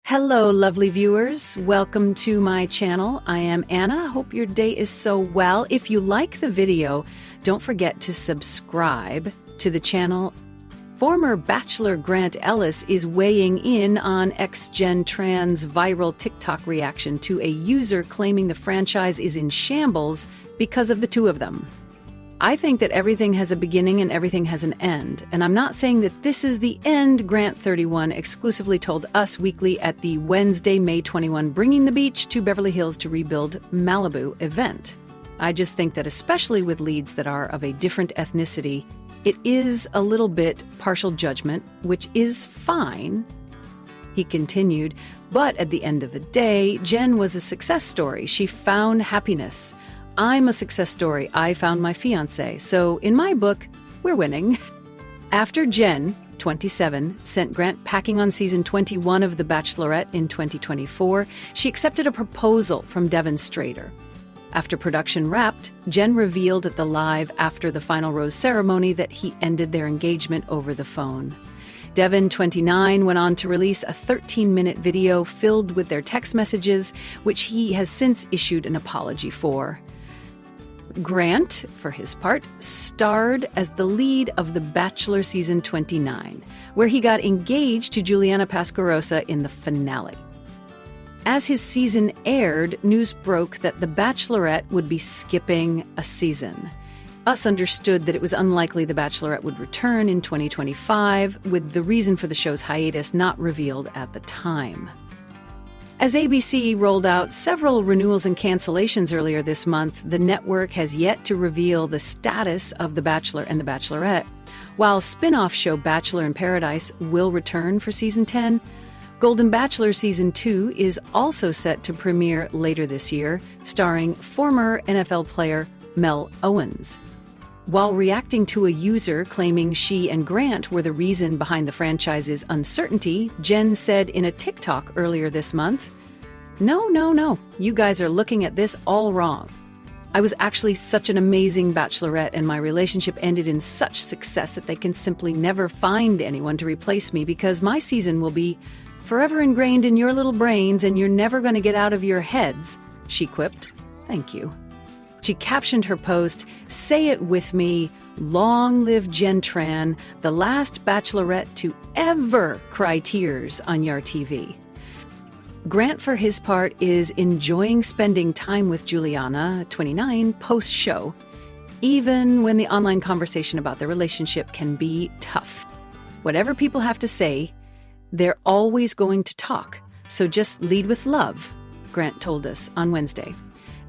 Hello, lovely viewers. Welcome to my channel. I am Anna. Hope your day is so well. If you like the video, don't forget to subscribe to the channel. Former Bachelor Grant Ellis is weighing in on ex-Jenn Tran's viral TikTok reaction to a user claiming the franchise is in shambles because of the two of them. I think that everything has a beginning and everything has an end, and I'm not saying that this is the end, Grant 31 exclusively told Us Weekly at the Wednesday, May 21 Bringing the Beach to Beverly Hills to Rebuild Malibu event. I just think that especially with leads that are of a different ethnicity, it is a little bit partial judgment, which is fine. He continued, but at the end of the day, Jenn was a success story. She found happiness. I'm a success story. I found my fiancé. So in my book, we're winning. After Jenn, 27, sent Grant packing on season 21 of The Bachelorette in 2024, she accepted a proposal from Devon Strader. After production wrapped, Jenn revealed at the live after the final rose ceremony that he ended their engagement over the phone. Devon, 29, went on to release a 13-minute video filled with their text messages, which he has since issued an apology for. Grant, for his part, starred as the lead of The Bachelor season 29, where he got engaged to Juliana Pascarosa in the finale. As his season aired, news broke that The Bachelorette would be skipping a season. Us understood that it was unlikely The Bachelorette would return in 2025, with the reason for the show's hiatus not revealed at the time. As ABC rolled out several renewals and cancellations earlier this month, the network has yet to reveal the status of The Bachelor and The Bachelorette. While spin-off show Bachelor in Paradise will return for season 10, Golden Bachelor season 2 is also set to premiere later this year, starring former NFL player Mel Owens. While reacting to a user claiming she and Grant were the reason behind the franchise's uncertainty, Jenn said in a TikTok earlier this month, No, you guys are looking at this all wrong. I was actually such an amazing bachelorette and my relationship ended in such success that they can simply never find anyone to replace me because my season will be forever ingrained in your little brains and you're never going to get out of your heads, she quipped. Thank you. She captioned her post, "Say it with me, long live Jenn Tran, the last bachelorette to ever cry tears on your TV." Grant, for his part, is enjoying spending time with Juliana, 29, post-show, even when the online conversation about their relationship can be tough. Whatever people have to say, they're always going to talk, so just lead with love, Grant told us on Wednesday.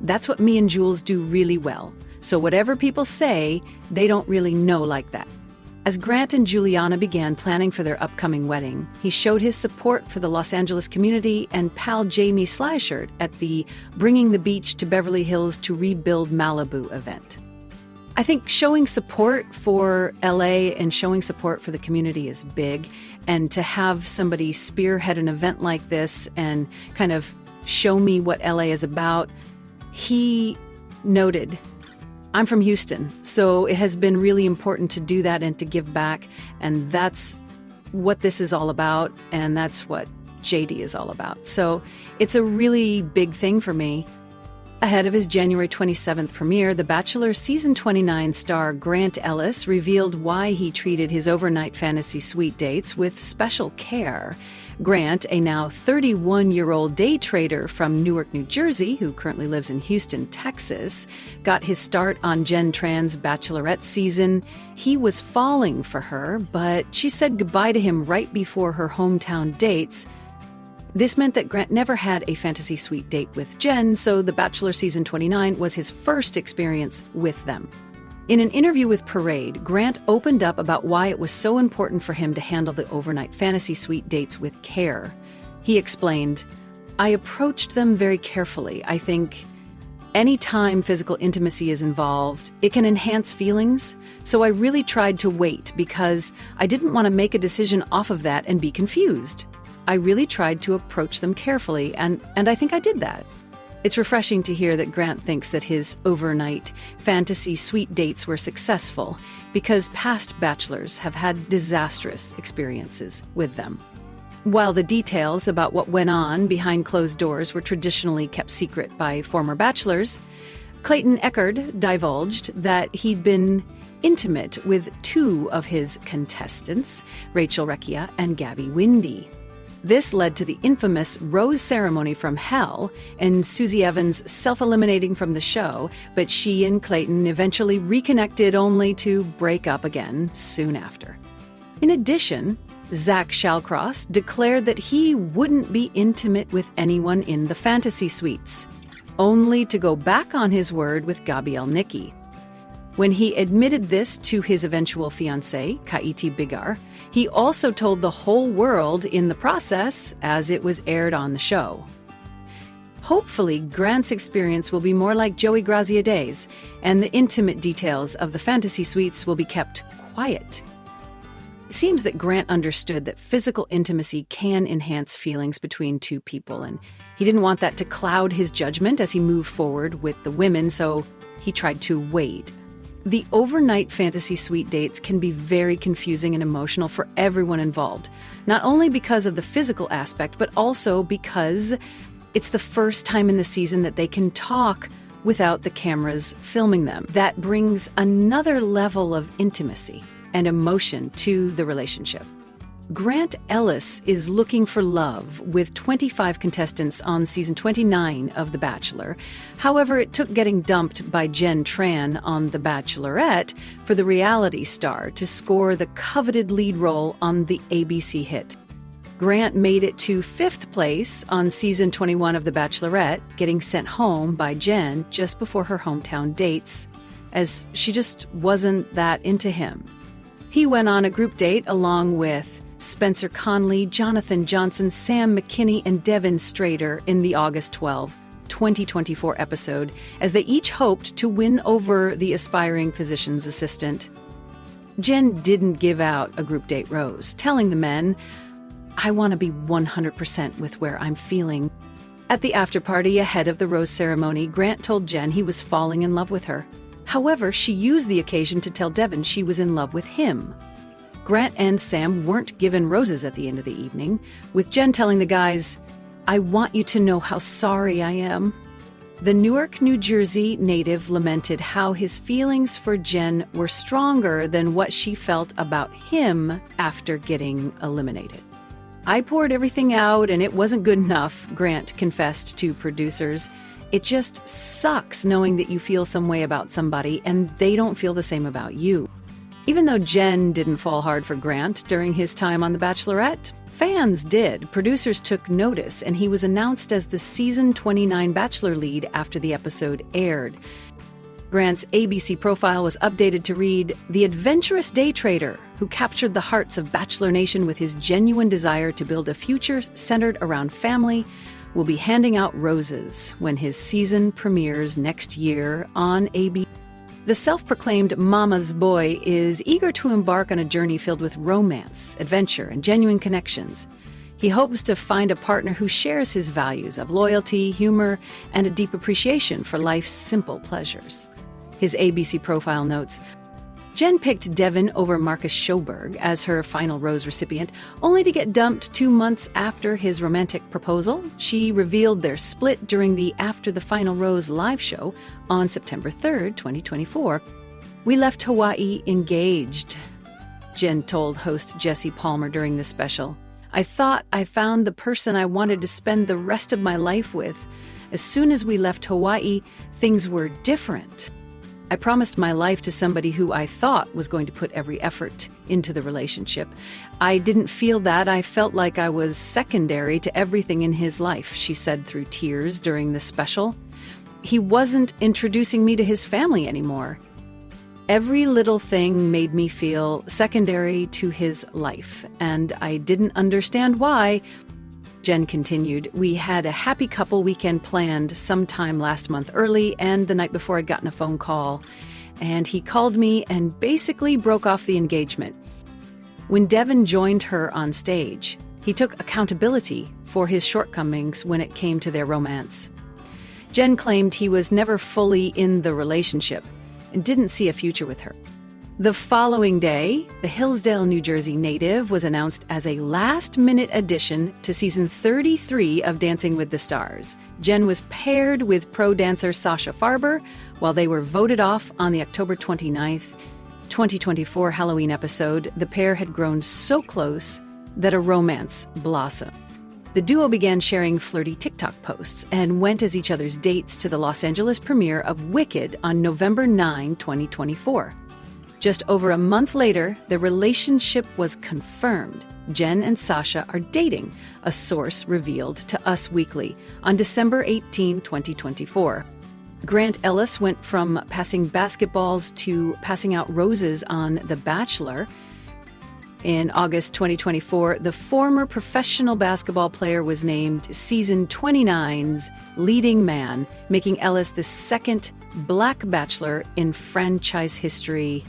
That's what me and Jules do really well. So whatever people say, they don't really know like that. As Grant and Juliana began planning for their upcoming wedding, he showed his support for the Los Angeles community and pal Jamie Slyshirt at the Bringing the Beach to Beverly Hills to Rebuild Malibu event. I think showing support for LA and showing support for the community is big, and to have somebody spearhead an event like this and kind of show me what LA is about. He noted, I'm from Houston, so it has been really important to do that and to give back, and that's what this is all about, and that's what JD is all about. So it's a really big thing for me. Ahead of his January 27th premiere, The Bachelor season 29 star Grant Ellis revealed why he treated his overnight fantasy suite dates with special care. Grant, a now 31-year-old day trader from Newark, New Jersey, who currently lives in Houston, Texas, got his start on Jenn Tran's Bachelorette season. He was falling for her, but she said goodbye to him right before her hometown dates. This meant that Grant never had a fantasy suite date with Jenn, so The Bachelor season 29 was his first experience with them. In an interview with Parade, Grant opened up about why it was so important for him to handle the overnight fantasy suite dates with care. He explained, I approached them very carefully. I think anytime physical intimacy is involved, it can enhance feelings. So I really tried to wait because I didn't want to make a decision off of that and be confused. I really tried to approach them carefully, and I think I did that. It's refreshing to hear that Grant thinks that his overnight fantasy suite dates were successful because past bachelors have had disastrous experiences with them. While the details about what went on behind closed doors were traditionally kept secret by former bachelors, Clayton Echard divulged that he'd been intimate with two of his contestants, Rachel Recchia and Gabby Windy. This led to the infamous rose ceremony from hell and Susie Evans self-eliminating from the show, but she and Clayton eventually reconnected only to break up again soon after. In addition, Zach Shallcross declared that he wouldn't be intimate with anyone in the fantasy suites, only to go back on his word with Gabrielle Nicki. When he admitted this to his eventual fiancée, Kaiti Bigar, he also told the whole world in the process as it was aired on the show. Hopefully, Grant's experience will be more like Joey Graziadei's, and the intimate details of the fantasy suites will be kept quiet. It seems that Grant understood that physical intimacy can enhance feelings between two people, and he didn't want that to cloud his judgment as he moved forward with the women, so he tried to wait. The overnight fantasy suite dates can be very confusing and emotional for everyone involved, not only because of the physical aspect, but also because it's the first time in the season that they can talk without the cameras filming them. That brings another level of intimacy and emotion to the relationship. Grant Ellis is looking for love with 25 contestants on season 29 of The Bachelor. However, it took getting dumped by Jenn Tran on The Bachelorette for the reality star to score the coveted lead role on the ABC hit. Grant made it to 5th place on season 21 of The Bachelorette, getting sent home by Jenn just before her hometown dates, as she just wasn't that into him. He went on a group date along with Spencer Conley, Jonathan Johnson, Sam McKinney, and Devin Strader in the August 12, 2024 episode, as they each hoped to win over the aspiring physician's assistant. Jenn didn't give out a group date rose, telling the men, "I want to be 100% with where I'm feeling." At the after-party ahead of the rose ceremony, Grant told Jenn he was falling in love with her. However, she used the occasion to tell Devin she was in love with him. Grant and Sam weren't given roses at the end of the evening, with Jenn telling the guys, "I want you to know how sorry I am." The Newark, New Jersey native lamented how his feelings for Jenn were stronger than what she felt about him after getting eliminated. "I poured everything out and it wasn't good enough," Grant confessed to producers. "It just sucks knowing that you feel some way about somebody and they don't feel the same about you." Even though Jenn didn't fall hard for Grant during his time on The Bachelorette, fans did. Producers took notice, and he was announced as the season 29 Bachelor lead after the episode aired. Grant's ABC profile was updated to read, "The adventurous day trader who captured the hearts of Bachelor Nation with his genuine desire to build a future centered around family will be handing out roses when his season premieres next year on ABC." The self-proclaimed mama's boy is eager to embark on a journey filled with romance, adventure, and genuine connections. He hopes to find a partner who shares his values of loyalty, humor, and a deep appreciation for life's simple pleasures. His ABC profile notes, Jenn picked Devin over Marcus Schoberg as her final rose recipient, only to get dumped 2 months after his romantic proposal. She revealed their split during the After the Final Rose live show on September 3rd, 2024. "We left Hawaii engaged," Jenn told host Jesse Palmer during the special. "I thought I found the person I wanted to spend the rest of my life with. As soon as we left Hawaii, things were different. I promised my life to somebody who I thought was going to put every effort into the relationship. I didn't feel that. I felt like I was secondary to everything in his life," she said through tears during the special. "He wasn't introducing me to his family anymore. Every little thing made me feel secondary to his life, and I didn't understand why." Jenn continued, "We had a happy couple weekend planned sometime last month early, and the night before I'd gotten a phone call, and he called me and basically broke off the engagement. When Devin joined her on stage, he took accountability for his shortcomings when it came to their romance." Jenn claimed he was never fully in the relationship and didn't see a future with her. The following day, the Hillsdale, New Jersey native was announced as a last-minute addition to season 33 of Dancing with the Stars. Jenn was paired with pro dancer Sasha Farber while they were voted off on the October 29th, 2024 Halloween episode. The pair had grown so close that a romance blossomed. The duo began sharing flirty TikTok posts and went as each other's dates to the Los Angeles premiere of Wicked on November 9, 2024. Just over a month later, the relationship was confirmed. Jenn and Sasha are dating, a source revealed to Us Weekly on December 18, 2024. Grant Ellis went from passing basketballs to passing out roses on The Bachelor. In August 2024, the former professional basketball player was named Season 29's leading man, making Ellis the second Black Bachelor in franchise history.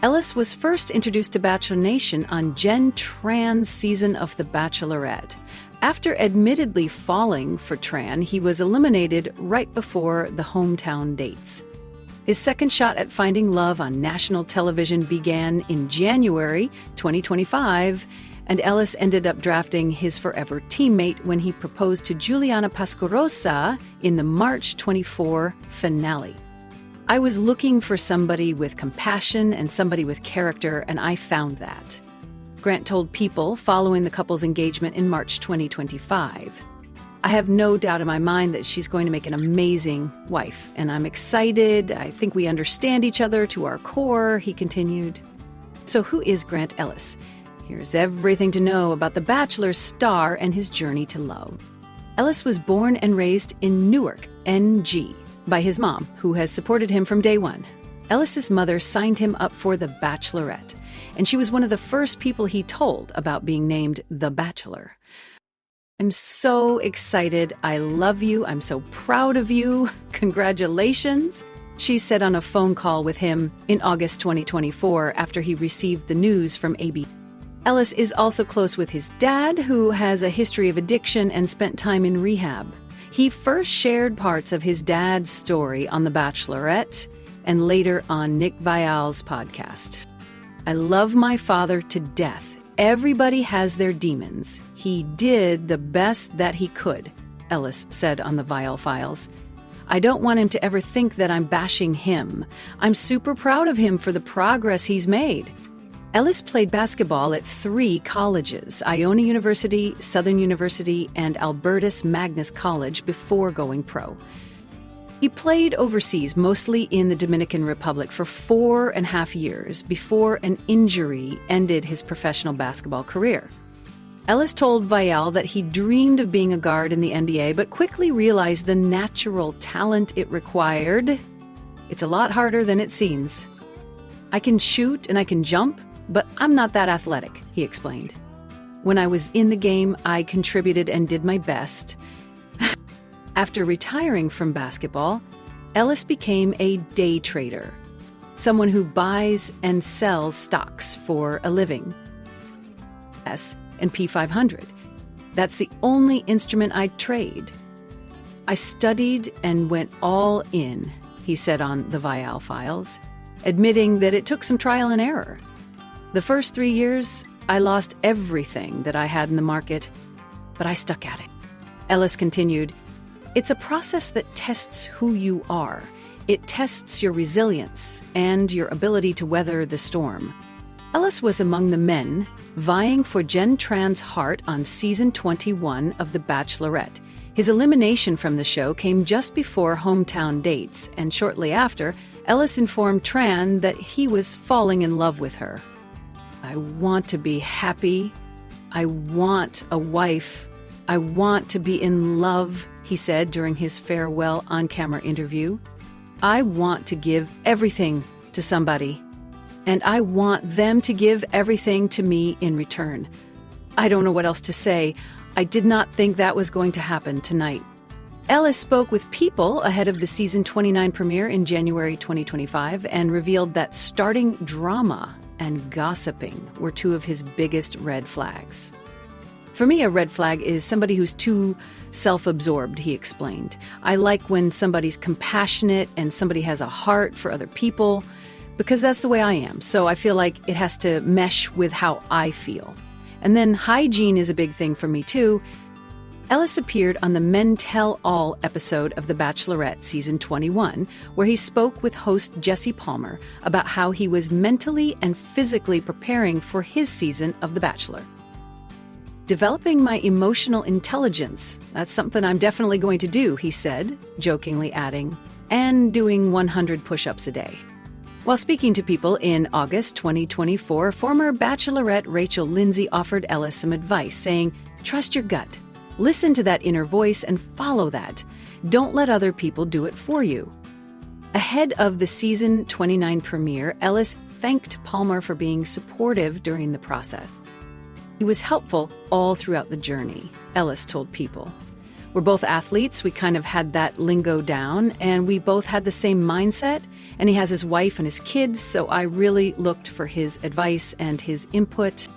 Ellis was first introduced to Bachelor Nation on Jenn Tran's season of The Bachelorette. After admittedly falling for Tran, he was eliminated right before the hometown dates. His second shot at finding love on national television began in January 2025, and Ellis ended up drafting his forever teammate when he proposed to Juliana Pasquarosa in the March 24 finale. I was looking for somebody with compassion and somebody with character, and I found that, Grant told People following the couple's engagement in March 2025. I have no doubt in my mind that she's going to make an amazing wife, and I'm excited. I think we understand each other to our core, he continued. So who is Grant Ellis? Here's everything to know about The Bachelor's star and his journey to love. Ellis was born and raised in Newark, NG, by his mom, who has supported him from day one. Ellis's mother signed him up for The Bachelorette, and she was one of the first people he told about being named The Bachelor. I'm so excited. I love you. I'm so proud of you. Congratulations, she said on a phone call with him in August 2024 after he received the news from AB. Ellis is also close with his dad, who has a history of addiction and spent time in rehab. He first shared parts of his dad's story on The Bachelorette and later on Nick Viall's podcast. I love my father to death. Everybody has their demons. He did the best that he could, Ellis said on the Viall Files. I don't want him to ever think that I'm bashing him. I'm super proud of him for the progress he's made. Ellis played basketball at 3 colleges, Iona University, Southern University, and Albertus Magnus College before going pro. He played overseas, mostly in the Dominican Republic, for 4.5 years before an injury ended his professional basketball career. Ellis told Viall that he dreamed of being a guard in the NBA, but quickly realized the natural talent it required. It's a lot harder than it seems. I can shoot and I can jump, but I'm not that athletic, he explained. When I was in the game, I contributed and did my best. After retiring from basketball, Ellis became a day trader, someone who buys and sells stocks for a living. S&P 500. That's the only instrument I trade. I studied and went all in, he said on the Viall Files, admitting that it took some trial and error. The first 3 years, I lost everything that I had in the market, but I stuck at it. Ellis continued, it's a process that tests who you are. It tests your resilience and your ability to weather the storm. Ellis was among the men vying for Jenn Tran's heart on season 21 of The Bachelorette. His elimination from the show came just before hometown dates, and shortly after, Ellis informed Tran that he was falling in love with her. I want to be happy. I want a wife. I want to be in love, he said during his farewell on-camera interview. I want to give everything to somebody, and I want them to give everything to me in return. I don't know what else to say. I did not think that was going to happen tonight. Ellis spoke with People ahead of the season 29 premiere in January 2025 and revealed that starting drama and gossiping were 2 of his biggest red flags. For me, a red flag is somebody who's too self-absorbed, he explained. I like when somebody's compassionate and somebody has a heart for other people, because that's the way I am. So I feel like it has to mesh with how I feel. And then hygiene is a big thing for me too. Ellis appeared on the Men Tell All episode of The Bachelorette season 21, where he spoke with host Jesse Palmer about how he was mentally and physically preparing for his season of The Bachelor. Developing my emotional intelligence, that's something I'm definitely going to do, he said, jokingly adding, and doing 100 push-ups a day. While speaking to people in August 2024, former Bachelorette Rachel Lindsay offered Ellis some advice, saying, "Trust your gut. Listen to that inner voice and follow that. Don't let other people do it for you." Ahead of the season 29 premiere, Ellis thanked Palmer for being supportive during the process. He was helpful all throughout the journey, Ellis told People. We're both athletes, we kind of had that lingo down, and we both had the same mindset, and he has his wife and his kids, so I really looked for his advice and his input.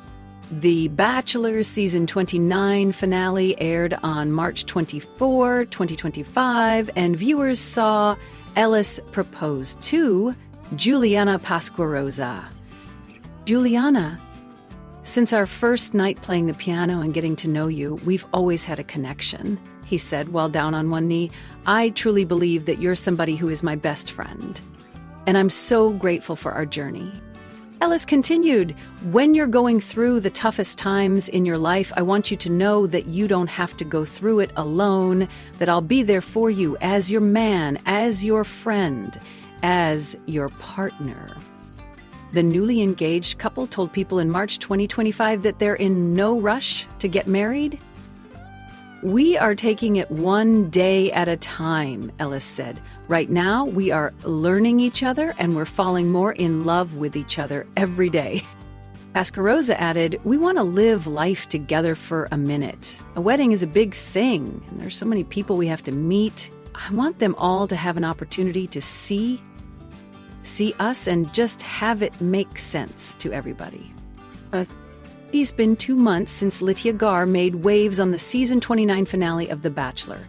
The Bachelor Season 29 finale aired on March 24, 2025, and viewers saw Ellis propose to Juliana Pasquarosa. Juliana, since our first night playing the piano and getting to know you, we've always had a connection, he said while down on one knee. I truly believe that you're somebody who is my best friend, and I'm so grateful for our journey. Ellis continued, when you're going through the toughest times in your life, I want you to know that you don't have to go through it alone, that I'll be there for you as your man, as your friend, as your partner. The newly engaged couple told People in March 2025 that they're in no rush to get married. We are taking it one day at a time, Ellis said. Right now, we are learning each other and we're falling more in love with each other every day. Pasquarosa added, we want to live life together for a minute. A wedding is a big thing, and there's so many people we have to meet. I want them all to have an opportunity to see us and just have it make sense to everybody. It's been 2 months since Litia made waves on the season 29 finale of The Bachelor,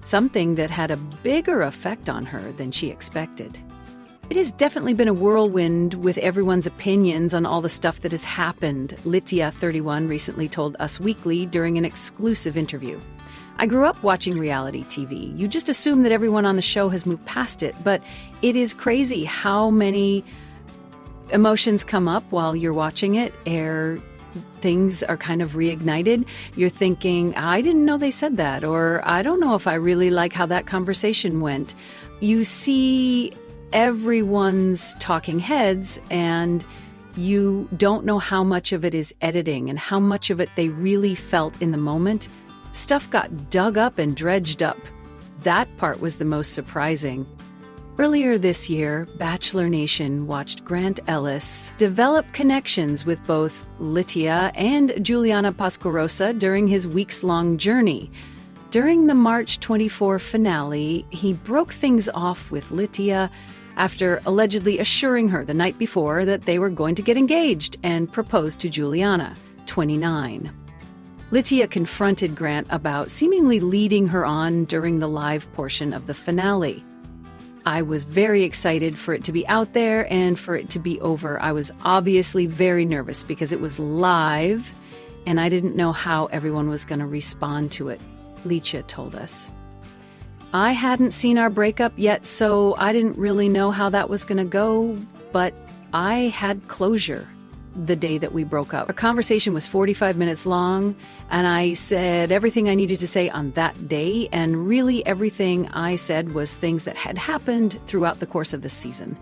something that had a bigger effect on her than she expected. It has definitely been a whirlwind with everyone's opinions on all the stuff that has happened, Litia, 31, recently told Us Weekly during an exclusive interview. I grew up watching reality TV. You just assume that everyone on the show has moved past it, but it is crazy how many emotions come up while you're watching it. Things are kind of reignited. You're thinking, I didn't know they said that, or I don't know if I really like how that conversation went. You see everyone's talking heads, and you don't know how much of it is editing and how much of it they really felt in the moment. Stuff got dug up and dredged up. That part was the most surprising. Earlier this year, Bachelor Nation watched Grant Ellis develop connections with both Litia and Juliana Pasquarosa during his weeks-long journey. During the March 24 finale, he broke things off with Litia after allegedly assuring her the night before that they were going to get engaged and propose to Juliana, 29. Litia confronted Grant about seemingly leading her on during the live portion of the finale. I was very excited for it to be out there and for it to be over. I was obviously very nervous because it was live and I didn't know how everyone was going to respond to it, Litia told us. I hadn't seen our breakup yet, so I didn't really know how that was going to go, but I had closure the day that we broke up. Our conversation was 45 minutes long, and I said everything I needed to say on that day, and really everything I said was things that had happened throughout the course of the season.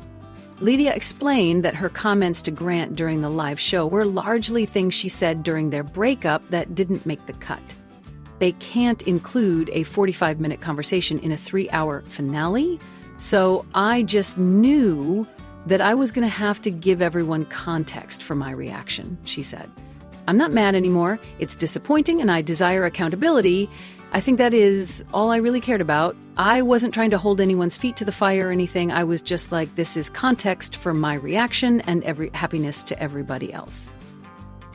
Litia explained that her comments to Grant during the live show were largely things she said during their breakup that didn't make the cut. They can't include a 45-minute conversation in a 3-hour finale, so I just knew that I was going to have to give everyone context for my reaction, she said. I'm not mad anymore. It's disappointing and I desire accountability. I think that is all I really cared about. I wasn't trying to hold anyone's feet to the fire or anything. I was just like, this is context for my reaction and happiness to everybody else.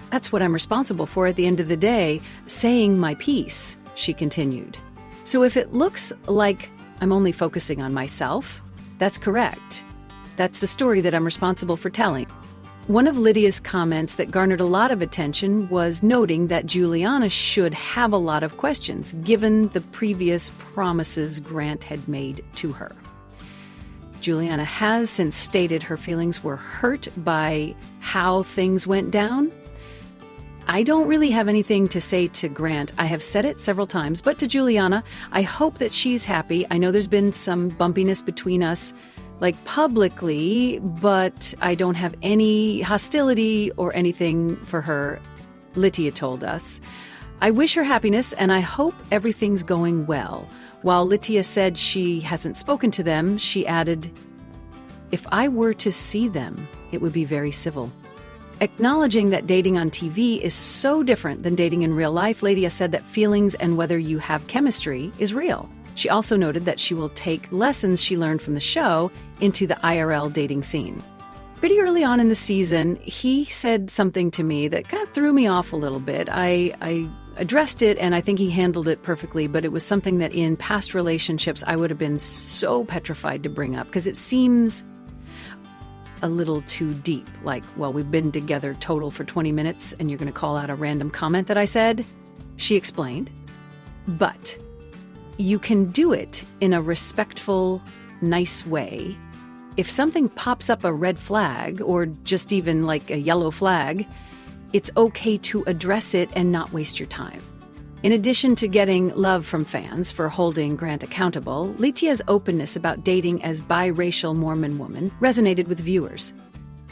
That's what I'm responsible for at the end of the day, saying my piece, she continued. So if it looks like I'm only focusing on myself, that's correct. That's the story that I'm responsible for telling. One of Litia's comments that garnered a lot of attention was noting that Juliana should have a lot of questions, given the previous promises Grant had made to her. Juliana has since stated her feelings were hurt by how things went down. I don't really have anything to say to Grant. I have said it several times, but to Juliana, I hope that she's happy. I know there's been some bumpiness between us, like publicly, but I don't have any hostility or anything for her, Litia told us. I wish her happiness, and I hope everything's going well. While Litia said she hasn't spoken to them, she added, "If I were to see them, it would be very civil." Acknowledging that dating on TV is so different than dating in real life, Litia said that feelings and whether you have chemistry is real. She also noted that she will take lessons she learned from the show into the IRL dating scene. Pretty early on in the season, he said something to me that kind of threw me off a little bit. I addressed it, and I think he handled it perfectly, but it was something that in past relationships I would have been so petrified to bring up, because it seems a little too deep. Like, well, we've been together total for 20 minutes, and you're going to call out a random comment that I said? She explained. But you can do it in a respectful, nice way. If something pops up a red flag, or just even like a yellow flag, it's okay to address it and not waste your time. In addition to getting love from fans for holding Grant accountable, Litia's openness about dating as biracial Mormon woman resonated with viewers.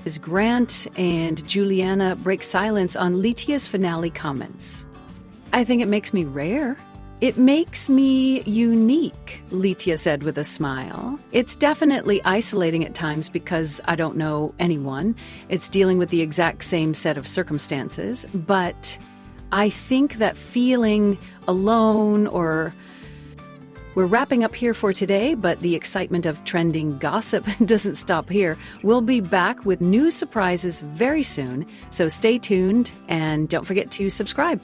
As Grant and Juliana break silence on Litia's finale comments. "I think it makes me rare. It makes me unique," Litia said with a smile. "It's definitely isolating at times because I don't know anyone. It's dealing with the exact same set of circumstances. But I think that feeling alone or..." We're wrapping up here for today, but the excitement of trending gossip doesn't stop here. We'll be back with new surprises very soon, so stay tuned and don't forget to subscribe.